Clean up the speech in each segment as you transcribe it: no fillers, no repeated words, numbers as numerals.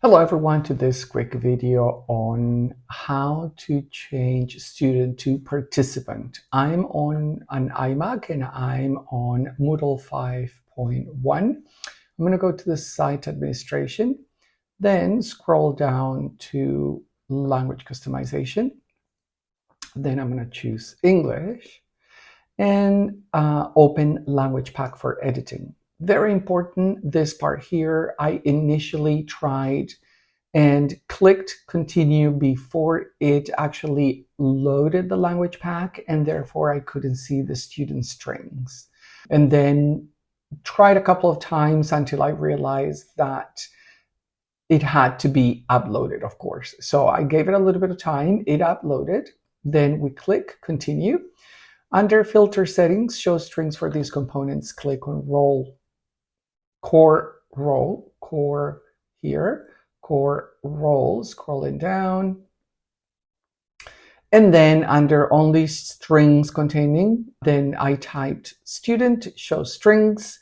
Hello everyone to this quick video on how to change student to participant. I'm on an iMac and I'm on Moodle 5.1. I'm going to go to the site administration, then scroll down to language customization. Then I'm going to choose English and open language pack for editing. Very important, this part here, I initially tried and clicked continue before it actually loaded the language pack, and therefore I couldn't see the student strings. And then tried a couple of times until I realized that it had to be uploaded, of course. So I gave it a little bit of time, it uploaded, then we click continue. Under filter settings, show strings for these components, click on core here, core role, scrolling down. And then under only strings containing, then I typed student, show strings.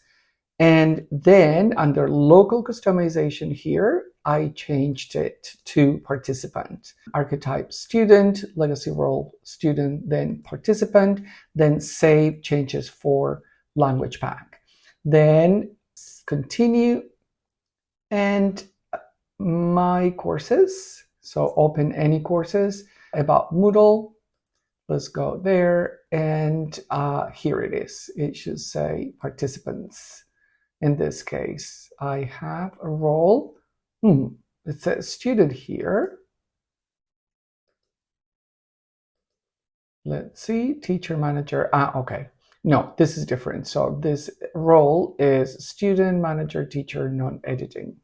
And then under local customization here, I changed it to participant. Archetype student, legacy role student, then participant, then save changes for language pack. Then continue and my courses. So open any courses about Moodle. Let's go there and here it is. It should say participants. In this case, I have a role. It says student here. Let's see, teacher, manager. Okay. No, this is different. So this role is student, manager, teacher, non-editing.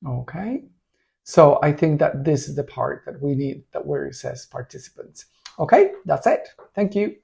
Okay. So I think that this is the part that we need, that where it says participants. Okay, that's it. Thank you.